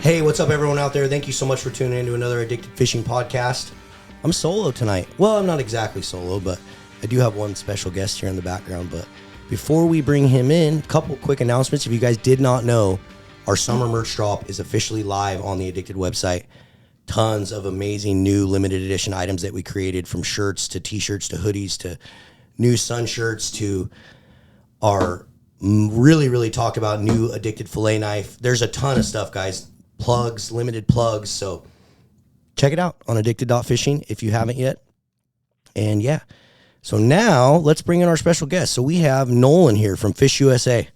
Hey, what's up, everyone out there? Thank you so much for tuning in to another Addicted Fishing podcast. I'm solo tonight. Well, I'm not exactly solo, but I do have one special guest here in the background. But before we bring him in, a couple quick announcements. If you guys did not know, our summer merch drop is officially live on the Addicted website. Tons of amazing new limited edition items that we created, from shirts to t-shirts to hoodies to new sun shirts to our really talk about new Addicted fillet knife. There's a ton of stuff, guys. Plugs, limited plugs. So check it out on addicted.fishing if you haven't yet. And yeah, so now let's bring in our special guest. So we have Nolan here from FishUSA.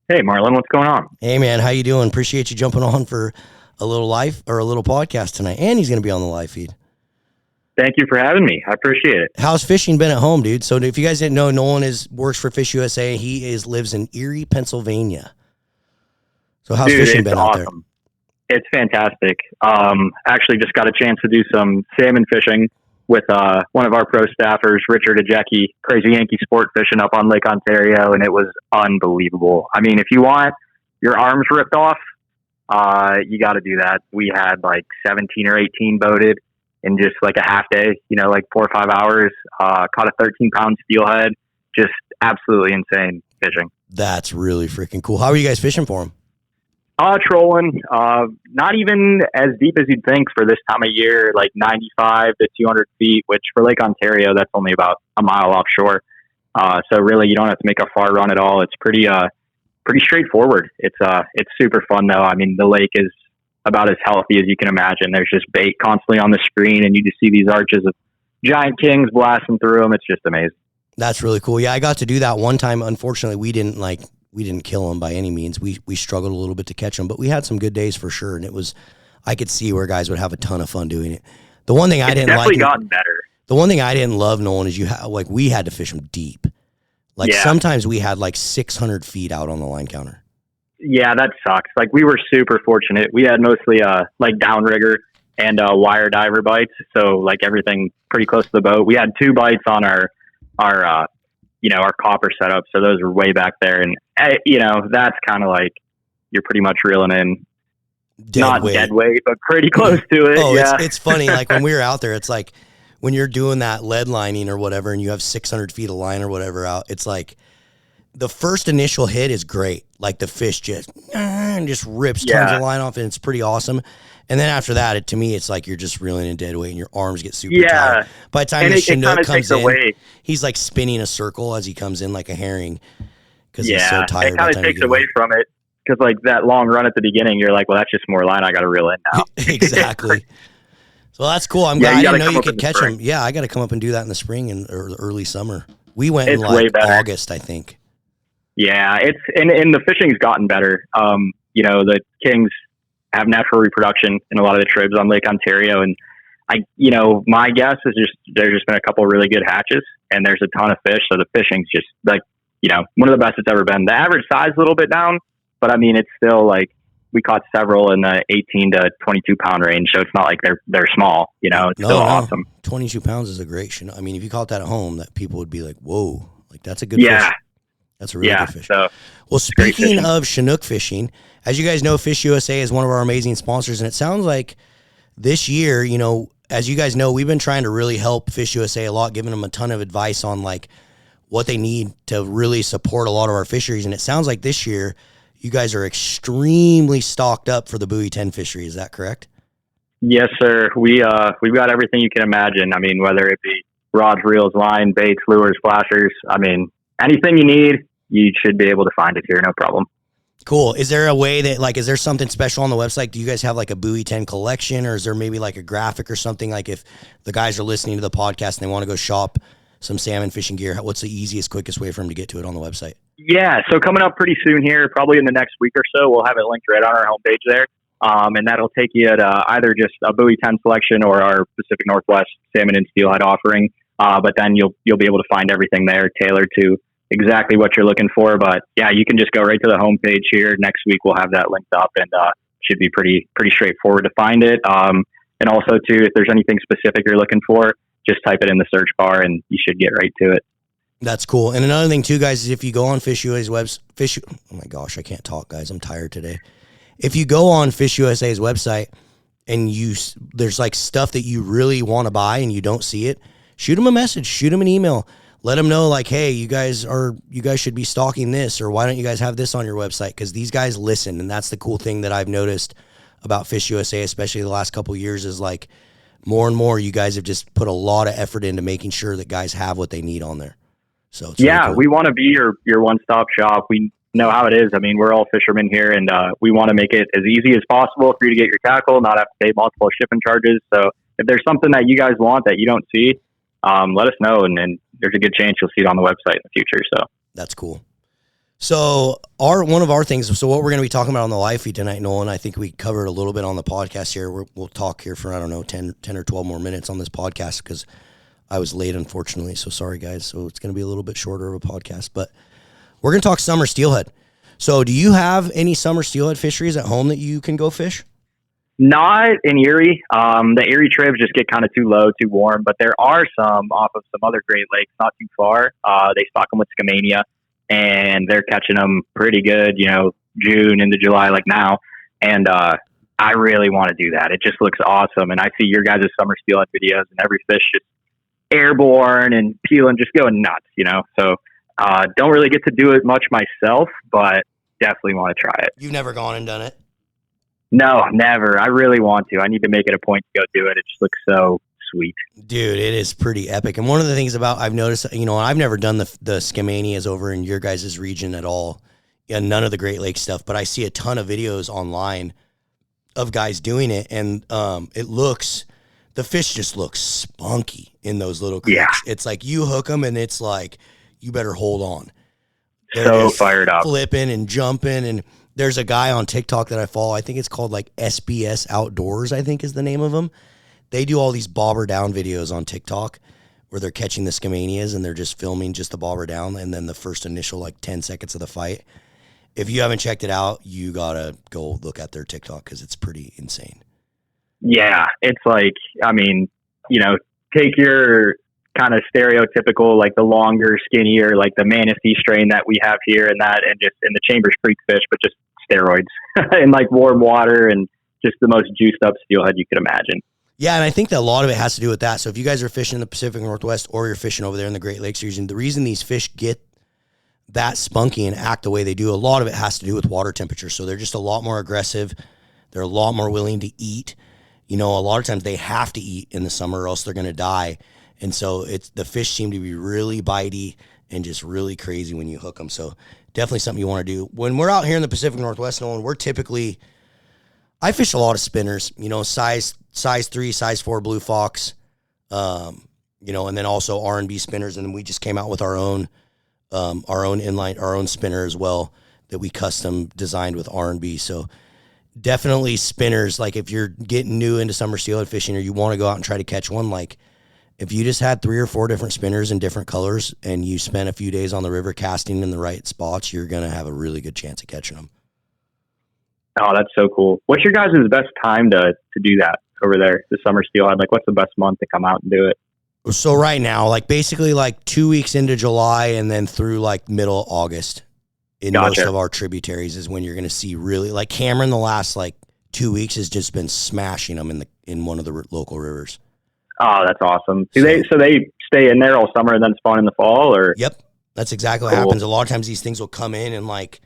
Hey, Marlin, what's going on? Hey, man, how you doing? Appreciate you jumping on for a little live or a little podcast tonight. And he's going to be on the live feed. Thank you for having me. I appreciate it. How's fishing been at home, dude? So if you guys didn't know, Nolan works for FishUSA. He lives in Erie, Pennsylvania. So how's fishing been out there? It's fantastic. Actually just got a chance to do some salmon fishing with one of our pro staffers, Richard Ajecki, Crazy Yankee Sport Fishing up on Lake Ontario, and it was unbelievable. I mean, if you want your arms ripped off, you got to do that. We had like 17 or 18 boated in just like a half day, like 4 or 5 hours, caught a 13-pound steelhead, just absolutely insane fishing. That's really freaking cool. How are you guys fishing for them? Trolling, not even as deep as you'd think for this time of year, like 95 to 200 feet, which for Lake Ontario, that's only about a mile offshore. So really you don't have to make a far run at all. It's pretty straightforward. It's super fun though. I mean, the lake is about as healthy as you can imagine. There's just bait constantly on the screen, and you just see these arches of giant kings blasting through them. It's just amazing. That's really cool. Yeah, I got to do that one time. Unfortunately, we didn't kill them by any means. We struggled a little bit to catch them, but we had some good days for sure. And I could see where guys would have a ton of fun doing it. The one thing I didn't definitely gotten better. The one thing I didn't love, Nolan, is we had to fish them deep. Sometimes we had like 600 feet out on the line counter. Yeah, that sucks. Like, we were super fortunate. We had mostly like downrigger and wire diver bites. So like everything pretty close to the boat. We had 2 bites on our copper setup. So those were way back there. And, that's kind of like, you're pretty much reeling in dead weight, but pretty close to it. Oh, yeah. It's funny. Like when we were out there, it's like when you're doing that lead lining or whatever, and you have 600 feet of line or whatever out, it's like the first initial hit is great. Like the fish just rips tons of line off, and it's pretty awesome. And then after that, to me, it's like you're just reeling in dead weight and your arms get super tired. By the time the Chinook comes in, he's like spinning a circle as he comes in like a herring because he's so tired. It kind of takes away from it because like that long run at the beginning, you're like, well, that's just more line I got to reel in now. Exactly. So that's cool. I'm glad I didn't know you could catch them. Yeah, I got to come up and do that in the spring or early summer. We went in like August, I think. Yeah, it's and the fishing's gotten better. The kings have natural reproduction in a lot of the tribs on Lake Ontario, and my guess is there's just been a couple of really good hatches, and there's a ton of fish, so the fishing's just like one of the best it's ever been. The average size is a little bit down, but I mean it's still like we caught several in the 18 to 22 pound range, so it's not like they're small. It's still awesome. 22 pounds is a great Chinook. I mean, if you caught that at home, that people would be like, "Whoa, like that's a good fish." That's a really good fish. So, well, speaking of Chinook fishing, as you guys know, FishUSA is one of our amazing sponsors, and it sounds like this year, as you guys know, we've been trying to really help FishUSA a lot, giving them a ton of advice on like what they need to really support a lot of our fisheries. And it sounds like this year you guys are extremely stocked up for the buoy 10 fishery. Is that correct? Yes, sir. We've got everything you can imagine. I mean, whether it be rods, reels, line, baits, lures, flashers. I mean, anything you need, you should be able to find it here, no problem. Cool. Is there a way that, is there something special on the website? Do you guys have like a buoy 10 collection, or is there maybe like a graphic or something? Like if the guys are listening to the podcast and they want to go shop some salmon fishing gear, what's the easiest, quickest way for them to get to it on the website? Yeah. So coming up pretty soon here, probably in the next week or so, we'll have it linked right on our homepage there. And that'll take you to either just a buoy 10 selection or our Pacific Northwest salmon and steelhead offering. But then you'll be able to find everything there tailored to exactly what you're looking for. But yeah, you can just go right to the homepage here. Next week we'll have that linked up, and should be pretty straightforward to find it. And also too, if there's anything specific you're looking for, just type it in the search bar and you should get right to it. That's cool. And another thing too, guys, is if you go on FishUSA's oh my gosh, I can't talk, guys. I'm tired today. if you go on FishUSA's website and there's like stuff that you really want to buy and you don't see it, shoot them a message, shoot them an email, let them know like, hey, you guys should be stocking this, or why don't you guys have this on your website? Because these guys listen, and that's the cool thing that I've noticed about FishUSA, especially the last couple of years, is like more and more you guys have just put a lot of effort into making sure that guys have what they need on there. So it's really cool. We want to be your one-stop shop. We know how it is. I mean, we're all fishermen here, and we want to make it as easy as possible for you to get your tackle, not have to pay multiple shipping charges. So if there's something that you guys want that you don't see, let us know, and then there's a good chance you'll see it on the website in the future. So that's cool. So one of our things, so what we're going to be talking about on the live feed tonight, Nolan, I think we covered a little bit on the podcast here. We'll talk here for, I don't know, 10 or 12 more minutes on this podcast because I was late, unfortunately. So sorry, guys. So it's going to be a little bit shorter of a podcast, but we're going to talk summer steelhead. So do you have any summer steelhead fisheries at home that you can go fish? Not in Erie. The Erie tribs just get kind of too low, too warm, but there are some off of some other Great Lakes not too far. They stock them with Skamania, and they're catching them pretty good, June into July like now. And I really want to do that. It just looks awesome. And I see your guys' summer steelhead videos, and every fish just airborne and peeling, just going nuts, So don't really get to do it much myself, but definitely want to try it. You've never gone and done it? No, never. I really want to. I need to make it a point to go do it. It just looks so sweet. Dude, it is pretty epic. And one of the things I've noticed, I've never done the Skamanias over in your guys' region at all. Yeah, none of the Great Lakes stuff, but I see a ton of videos online of guys doing it, and the fish just looks spunky in those little creeks. Yeah. It's like you hook them, and it's like you better hold on. They're so fired up, flipping and jumping. And there's a guy on TikTok that I follow. I think it's called like SBS Outdoors, I think is the name of them. They do all these bobber down videos on TikTok where they're catching the Skamanias and they're just filming just the bobber down and then the first initial like 10 seconds of the fight. If you haven't checked it out, you gotta go look at their TikTok because it's pretty insane. Yeah, it's like, take your kind of stereotypical, like the longer, skinnier, like the Manistee strain that we have here and just in the Chambers Creek fish, but just steroids in like warm water and just the most juiced up steelhead you could imagine. Yeah, and I think that a lot of it has to do with that. So if you guys are fishing in the Pacific Northwest or you're fishing over there in the Great Lakes region, the reason these fish get that spunky and act the way they do, a lot of it has to do with water temperature. So they're just a lot more aggressive. They're a lot more willing to eat. A lot of times they have to eat in the summer or else they're going to die. And so the fish seem to be really bitey and just really crazy when you hook them. So definitely something you want to do. When we're out here in the Pacific Northwest, Nolan, I fish a lot of spinners, size 3, size 4 blue fox, and then also R&B spinners. And then we just came out with our own inline, our own spinner as well that we custom designed with R&B. So definitely spinners. Like if you're getting new into summer steelhead fishing or you want to go out and try to catch one, like if you just had 3 or 4 different spinners in different colors and you spent a few days on the river casting in the right spots, you're going to have a really good chance of catching them. Oh, that's so cool. What's your guys' best time to do that over there, the summer steelhead? Like what's the best month to come out and do it? So right now, like basically like 2 weeks into July and then through like middle of August in most of our tributaries is when you're going to see really, like Cameron the last like 2 weeks has just been smashing them in one of the local rivers. Oh, that's awesome. So they stay in there all summer and then spawn in the fall, or? Yep. That's exactly what happens. A lot of times these things will come in like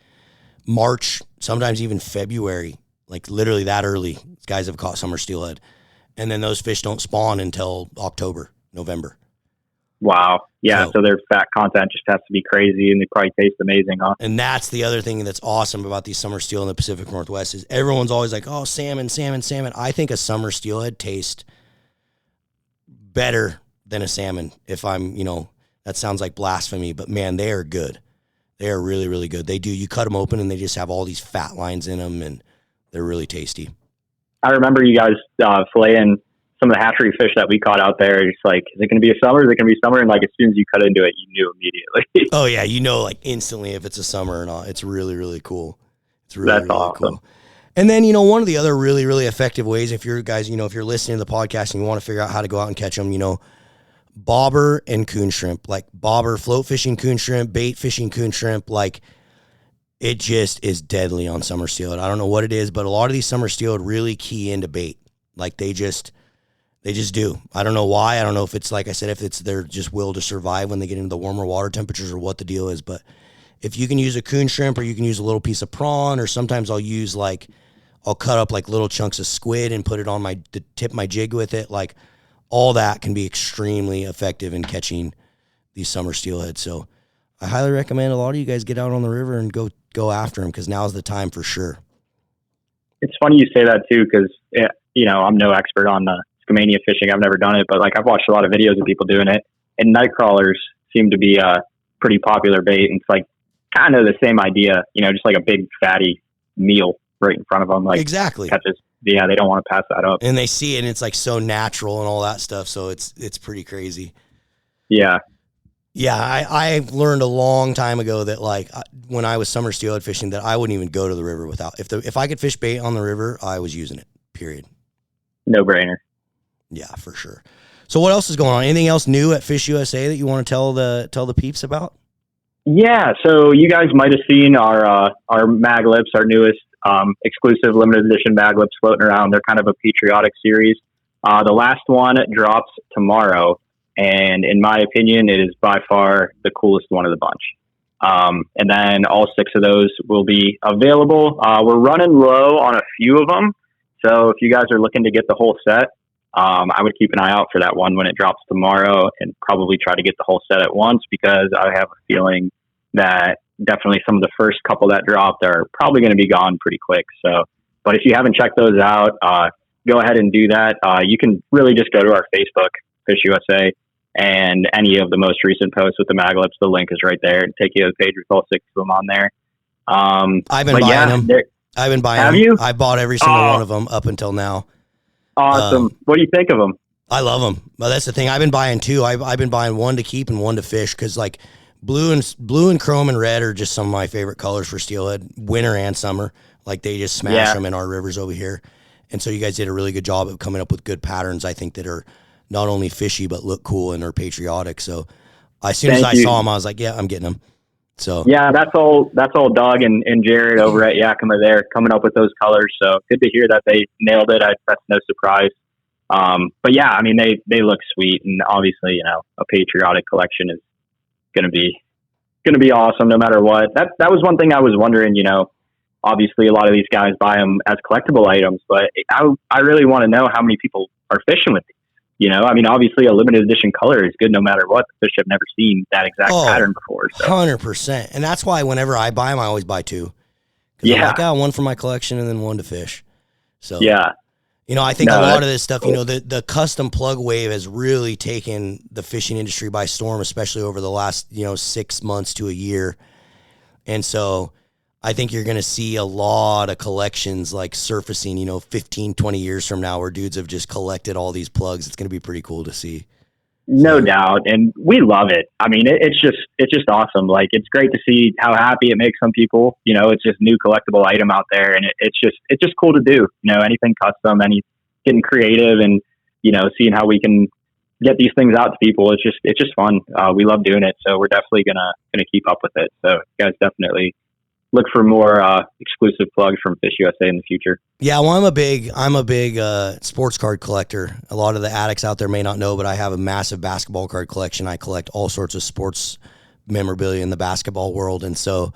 March, sometimes even February, like literally that early. Guys have caught summer steelhead. And then those fish don't spawn until October, November. Wow. Yeah. So their fat content just has to be crazy and they probably taste amazing, huh? And that's the other thing that's awesome about these summer steel in the Pacific Northwest is everyone's always like, oh, salmon, salmon, salmon. I think a summer steelhead tastes better than a salmon. If I'm, that sounds like blasphemy, but man, they are good. They are really, really good. You cut them open and they just have all these fat lines in them and they're really tasty. I remember you guys filleting some of the hatchery fish that we caught out there. It's like, is it going to be a summer? Is it going to be summer? And like, as soon as you cut into it, you knew immediately. Oh yeah. Like instantly if it's a summer or not. It's really, really cool. It's really, That's really awesome. Cool. And then, one of the other really, really effective ways, if you're guys, if you're listening to the podcast and you want to figure out how to go out and catch them, bobber and coon shrimp, like bobber, float fishing coon shrimp, bait fishing coon shrimp, like it just is deadly on summer steelhead. I don't know what it is, but a lot of these summer steelhead really key into bait. Like they just do. I don't know why. I don't know if it's, like I said, if it's their just will to survive when they get into the warmer water temperatures or what the deal is. But if you can use a coon shrimp, or you can use a little piece of prawn, or sometimes I'll cut up like little chunks of squid and put it on to tip my jig with it. Like all that can be extremely effective in catching these summer steelhead. So I highly recommend a lot of you guys get out on the river and go after them, because now's the time for sure. It's funny you say that too, because I'm no expert on the Skamania fishing. I've never done it, but like I've watched a lot of videos of people doing it, and night crawlers seem to be a pretty popular bait. And it's like kind of the same idea, just like a big fatty meal right in front of them. Like exactly. Catches. Yeah, they don't want to pass that up. And they see it, and it's like so natural and all that stuff. So it's pretty crazy. Yeah. Yeah, I learned a long time ago that like when I was summer steelhead fishing, that I wouldn't even go to the river without, if I could fish bait on the river, I was using it. Period. No brainer. Yeah, for sure. So what else is going on? Anything else new at FishUSA that you want to tell the peeps about? Yeah, so you guys might have seen our mag lips, our newest exclusive limited edition mag lips floating around. They're kind of a patriotic series. The last one drops tomorrow, and in my opinion, it is by far the coolest one of the bunch. And then all 6 of those will be available. We're running low on a few of them, so if you guys are looking to get the whole set, I would keep an eye out for that one when it drops tomorrow, and probably try to get the whole set at once, because I have a feeling that definitely some of the first couple that dropped are probably going to be gone pretty quick. So, but if you haven't checked those out, go ahead and do that. You can really just go to our Facebook, FishUSA, and any of the most recent posts with the mag lips, the link is right there, and take you to the page with all 6 of them on there. I've been buying them. I've been buying them. Have you? I bought every single one of them up until now. Awesome. What do you think of them? I love them. Well, that's the thing. I've been buying 2. I've been buying one to keep and one to fish, because like blue and chrome and red are just some of my favorite colors for steelhead, winter and summer. Like they just smash them in our rivers over here. And so you guys did a really good job of coming up with good patterns, I think, that are not only fishy but look cool and are patriotic. So as soon as I saw them, I was like, yeah, I'm getting them. So yeah, that's all Doug and Jared over at Yakima there coming up with those colors. So good to hear that they nailed it. That's no surprise. But yeah, I mean, they look sweet, and obviously, a patriotic collection is going to be awesome no matter what. That was one thing I was wondering, obviously a lot of these guys buy them as collectible items, but I really want to know how many people are fishing with these. I mean, obviously a limited edition color is good no matter what. The fish have never seen that exact pattern before. So. 100%. And that's why whenever I buy them, I always buy 2. Yeah. I'm like, one for my collection and then one to fish. So yeah. I think a lot of this stuff, cool. The custom plug wave has really taken the fishing industry by storm, especially over the last, 6 months to a year. And so I think you're going to see a lot of collections like surfacing, 15, 20 years from now, where dudes have just collected all these plugs. It's going to be pretty cool to see. No doubt. And we love it. I mean, it's just awesome. Like, it's great to see how happy it makes some people. It's just new collectible item out there, and it's just cool to do, anything custom, getting creative, and, seeing how we can get these things out to people. It's just fun. We love doing it. So we're definitely going to keep up with it. So you guys definitely look for more exclusive plugs from FishUSA in the future. Yeah, well, I'm a big sports card collector. A lot of the addicts out there may not know, but I have a massive basketball card collection. I collect all sorts of sports memorabilia in the basketball world, and so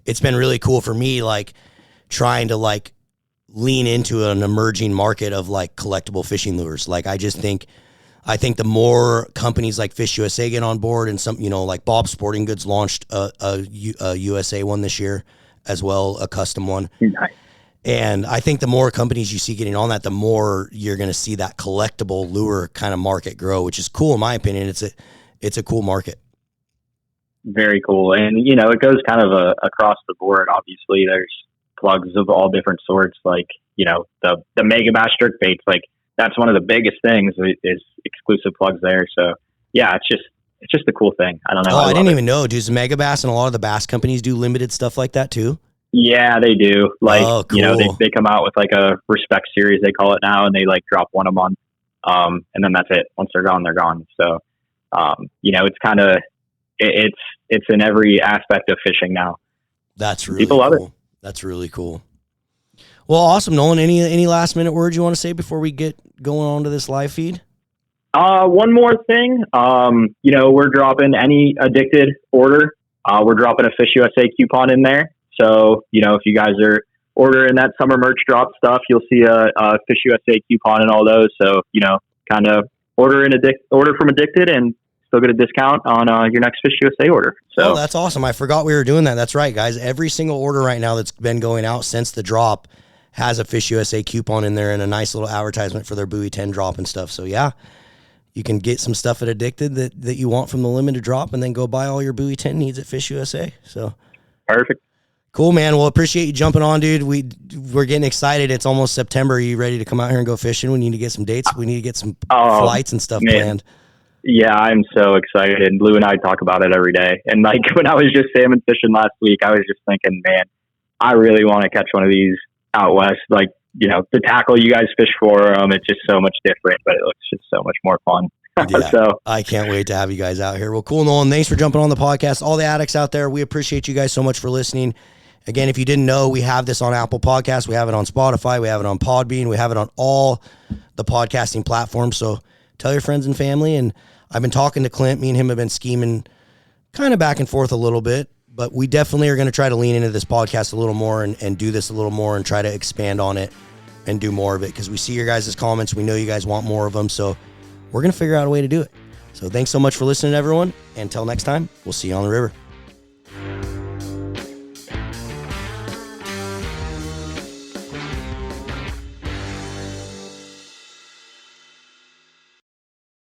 it's been really cool for me, like trying to like lean into an emerging market of like collectible fishing lures. Like I think the more companies like FishUSA get on board, and some, like Bob's Sporting Goods launched a USA one this year as well, a custom one. Nice. And I think the more companies you see getting on that, the more you're going to see that collectible lure kind of market grow, which is cool in my opinion. It's a cool market. Very cool. And, it goes kind of across the board. Obviously there's plugs of all different sorts, like, the Mega Bass jerk baits, like, that's one of the biggest things is exclusive plugs there. So yeah, it's just a cool thing. I don't know. I didn't even know. Does Mega Bass and a lot of the bass companies do limited stuff like that too? Yeah, they do. Like, cool. They come out with like a respect series, they call it now, and they like drop one a month. And then that's it. Once they're gone, they're gone. So, it's kind of, it's in every aspect of fishing now. That's really people love cool. That's really cool. Well, awesome, Nolan. Any last minute words you want to say before we get going on to this live feed? One more thing. We're dropping any addicted order. We're dropping a FishUSA coupon in there. So, if you guys are ordering that summer merch drop stuff, you'll see a FishUSA coupon and all those. So, kind of order from Addicted and still get a discount on your next FishUSA order. So that's awesome. I forgot we were doing that. That's right, guys. Every single order right now that's been going out since the drop has a FishUSA coupon in there and a nice little advertisement for their Buoy 10 drop and stuff. So, yeah. You can get some stuff at Addicted that you want from the limited drop and then go buy all your Buoy 10 needs at FishUSA. So perfect. Cool, man. Well, appreciate you jumping on, dude. We're getting excited. It's almost September. Are you ready to come out here and go fishing? We need to get some dates. We need to get some flights and stuff planned. Yeah, I'm so excited. Blue and I talk about it every day. And like when I was just salmon fishing last week, I was just thinking, man, I really want to catch one of these out west. Like, the tackle you guys fish for them, it's just so much different, but it looks just so much more fun. Yeah, so I can't wait to have you guys out here. Well, cool, Nolan. Thanks for jumping on the podcast. All the addicts out there, we appreciate you guys so much for listening. Again, if you didn't know, we have this on Apple Podcasts. We have it on Spotify. We have it on Podbean. We have it on all the podcasting platforms. So tell your friends and family. And I've been talking to Clint. Me and him have been scheming kind of back and forth a little bit. But we definitely are going to try to lean into this podcast a little more and do this a little more and try to expand on it and do more of it because we see your guys' comments. We know you guys want more of them. So we're going to figure out a way to do it. So thanks so much for listening, everyone. Until next time, we'll see you on the river.